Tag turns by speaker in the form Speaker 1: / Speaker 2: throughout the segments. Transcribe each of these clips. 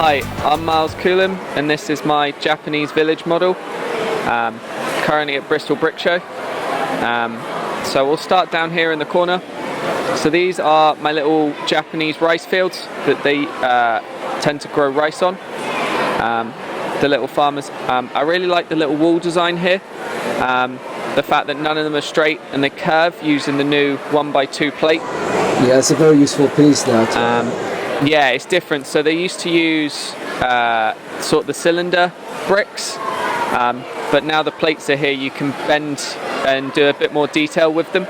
Speaker 1: Hi, I'm Miles Coulam and this is my Japanese village model, currently at Bristol Brick Show. So we'll start down here in the corner. So these are my little Japanese rice fields that they tend to grow rice on, the little farmers. I really like the little wall design here, the fact that none of them are straight and they curve using the new 1x2 plate.
Speaker 2: Yeah, it's a very useful piece, that.
Speaker 1: Yeah, it's different. So they used to use sort of the cylinder bricks, but now the plates are here, you can bend and do a bit more detail with them,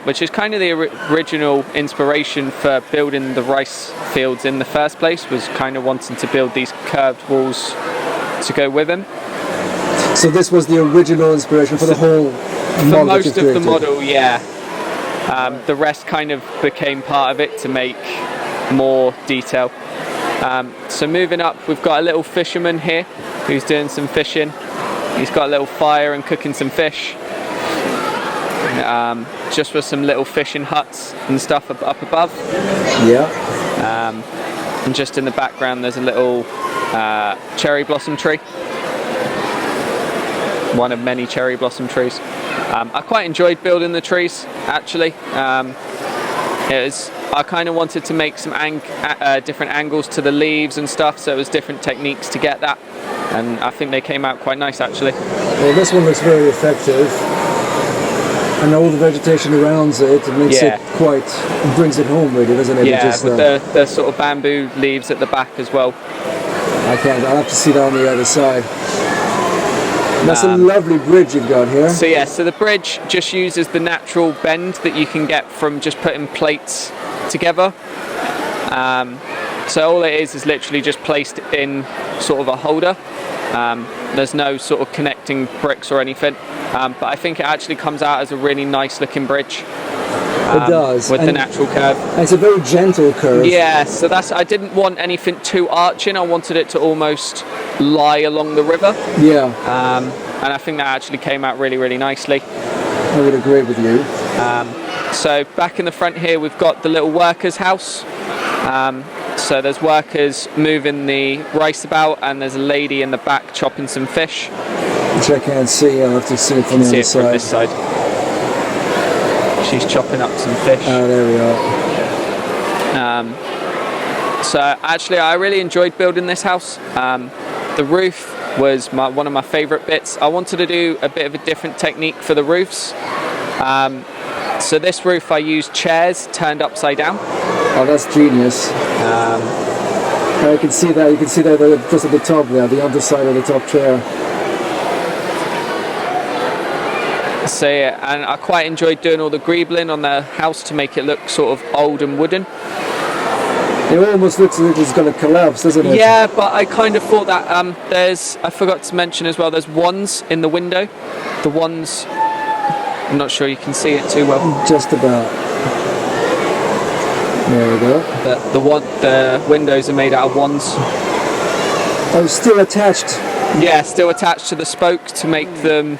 Speaker 1: which is kind of the original inspiration for building the rice fields in the first place, was kind of wanting to build these curved walls to go with them.
Speaker 2: So this was the original inspiration for the whole model?
Speaker 1: For most of the model, yeah. The rest kind of became part of it to make more detail. So moving up, we've got a little fisherman here who's doing some fishing. He's got a little fire and cooking some fish, just with some little fishing huts and stuff up above.
Speaker 2: Yeah.
Speaker 1: And just in the background there's a little cherry blossom tree, one of many cherry blossom trees. I quite enjoyed building the trees, actually. I kind of wanted to make some different angles to the leaves and stuff, so it was different techniques to get that, and I think they came out quite nice, actually.
Speaker 2: Well, this one looks very effective, and all the vegetation around it makes it quite, it brings it home, really, doesn't it?
Speaker 1: Yeah, with the sort of bamboo leaves at the back as well.
Speaker 2: I'll have to see that on the other side. That's a lovely bridge you've got here.
Speaker 1: So yeah, so the bridge just uses the natural bend that you can get from just putting plates together. So all it is literally just placed in sort of a holder. There's no sort of connecting bricks or anything, but I think it actually comes out as a really nice looking bridge.
Speaker 2: It does.
Speaker 1: With the natural curve.
Speaker 2: And it's a very gentle curve.
Speaker 1: Yeah, so I didn't want anything too arching. I wanted it to almost lie along the river.
Speaker 2: Yeah.
Speaker 1: And I think that actually came out really, really nicely.
Speaker 2: I would agree with you.
Speaker 1: So back in the front here, we've got the little workers' house. So there's workers moving the rice about, and there's a lady in the back chopping some fish.
Speaker 2: Which I can't see. I'll have to see it from the other side.
Speaker 1: From this side. She's chopping up some fish.
Speaker 2: Oh, there we are.
Speaker 1: So actually, I really enjoyed building this house. The roof was one of my favourite bits. I wanted to do a bit of a different technique for the roofs. So this roof, I used chairs turned upside down.
Speaker 2: Oh, that's genius. I can see that. You can see that just at the top there, the underside of the top chair.
Speaker 1: So yeah, and I quite enjoyed doing all the greebling on the house to make it look sort of old and wooden.
Speaker 2: It almost looks like it's going to collapse, doesn't it?
Speaker 1: Yeah, but I kind of thought that I forgot to mention as well, there's wands in the window. The wands, I'm not sure you can see it too well.
Speaker 2: Just about. There we go.
Speaker 1: The windows are made out of wands.
Speaker 2: Oh, still attached?
Speaker 1: Yeah, still attached to the spoke to make them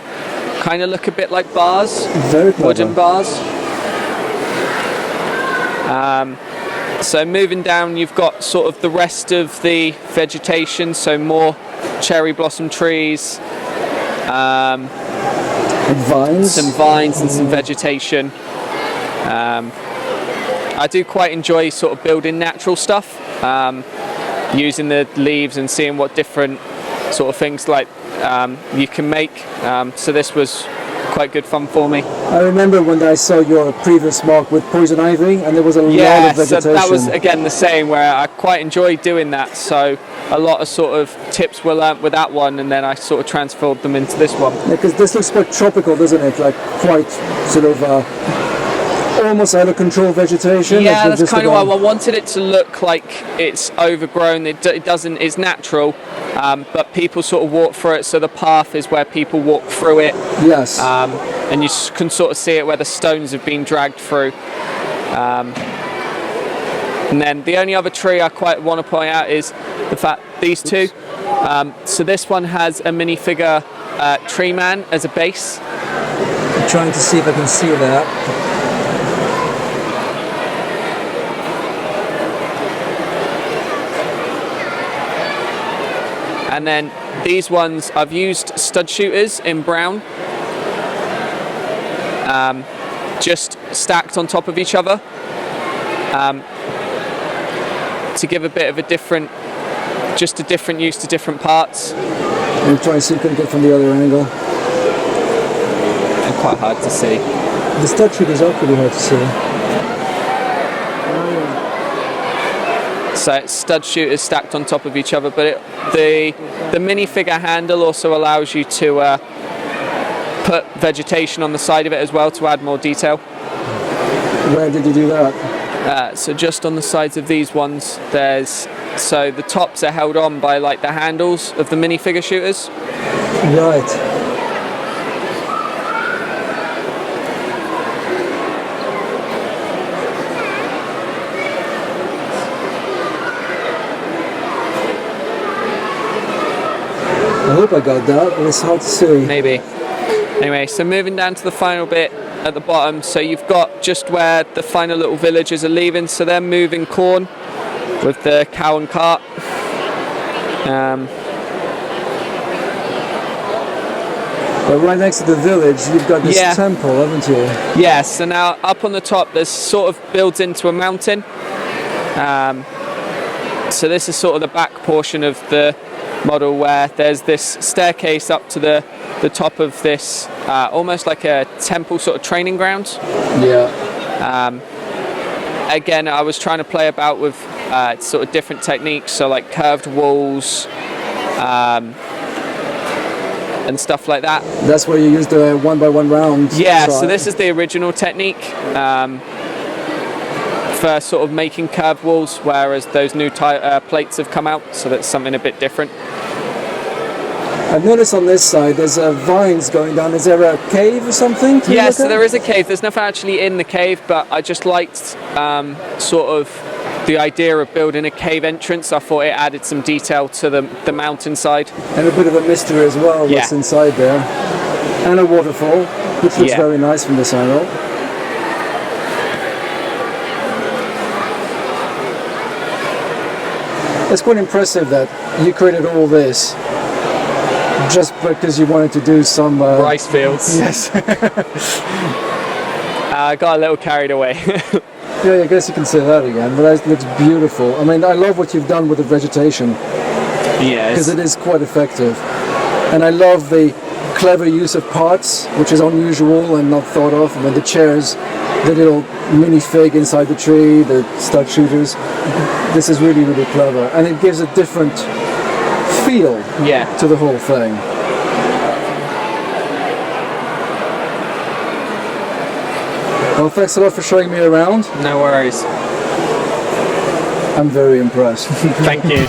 Speaker 1: kind of look a bit like bars.
Speaker 2: Very clever.
Speaker 1: Wooden bars. So moving down, you've got sort of the rest of the vegetation, so more cherry blossom trees,
Speaker 2: and vines?
Speaker 1: Some vines and some vegetation. I do quite enjoy sort of building natural stuff, using the leaves and seeing what different sort of things like you can make. So this was quite good fun for me.
Speaker 2: I remember when I saw your previous mark with poison ivy, and there was a lot of vegetation.
Speaker 1: So that was again the same, where I quite enjoyed doing that. So a lot of sort of tips were learnt with that one, and then I sort of transferred them into this one.
Speaker 2: Yeah, because this looks quite tropical, doesn't it? Like quite sort of almost out of control vegetation.
Speaker 1: Yeah, that's kind of why I wanted it to look like it's overgrown. It doesn't. It's natural, but people sort of walk through it. So the path is where people walk through it.
Speaker 2: Yes.
Speaker 1: And you can sort of see it where the stones have been dragged through. And then the only other tree I quite want to point out is the fact these two. So this one has a minifigure tree man as a base.
Speaker 2: I'm trying to see if I can see that.
Speaker 1: And then these ones, I've used stud shooters in brown, just stacked on top of each other, to give a bit of a different use to different parts.
Speaker 2: And try and see if you can get from the other angle.
Speaker 1: And quite hard to see.
Speaker 2: The stud shooters are pretty hard to see.
Speaker 1: So it's stud shooters stacked on top of each other, but the minifigure handle also allows you to put vegetation on the side of it as well to add more detail.
Speaker 2: Where did you do that?
Speaker 1: So just on the sides of these ones, so the tops are held on by like the handles of the minifigure shooters.
Speaker 2: Right. I hope I got that, but it's hard to see.
Speaker 1: Maybe. Anyway, so moving down to the final bit at the bottom, so you've got just where the final little villagers are leaving, so they're moving corn with the cow and cart.
Speaker 2: But right next to the village, you've got this temple, haven't you?
Speaker 1: Yeah, so now up on the top, there's sort of builds into a mountain. So this is sort of the back portion of the model where there's this staircase up to the top of this, almost like a temple sort of training ground.
Speaker 2: Yeah.
Speaker 1: Again, I was trying to play about with sort of different techniques, so like curved walls and stuff like that.
Speaker 2: That's where you use the 1x1 rounds.
Speaker 1: Yeah, so this is the original technique for sort of making curved walls, whereas those new plates have come out, so that's something a bit different.
Speaker 2: I've noticed on this side there's vines going down. Is there a cave or something?
Speaker 1: Yes, so there is a cave. There's nothing actually in the cave, but I just liked sort of the idea of building a cave entrance. I thought it added some detail to the mountainside.
Speaker 2: And a bit of a mystery as well, what's inside there. And a waterfall, which looks very nice from this angle. It's quite impressive that you created all this just because you wanted to do some
Speaker 1: rice fields.
Speaker 2: Yes.
Speaker 1: I got a little carried away.
Speaker 2: Yeah, I guess you can say that again, but it looks beautiful. I mean, I love what you've done with the vegetation.
Speaker 1: Yes.
Speaker 2: Because it is quite effective. And I love the clever use of parts, which is unusual and not thought of. I mean, the chairs, the little minifig inside the tree, the stud shooters. This is really, really clever. And it gives a different feel to the whole thing. Well, thanks a lot for showing me around.
Speaker 1: No worries.
Speaker 2: I'm very impressed.
Speaker 1: Thank you.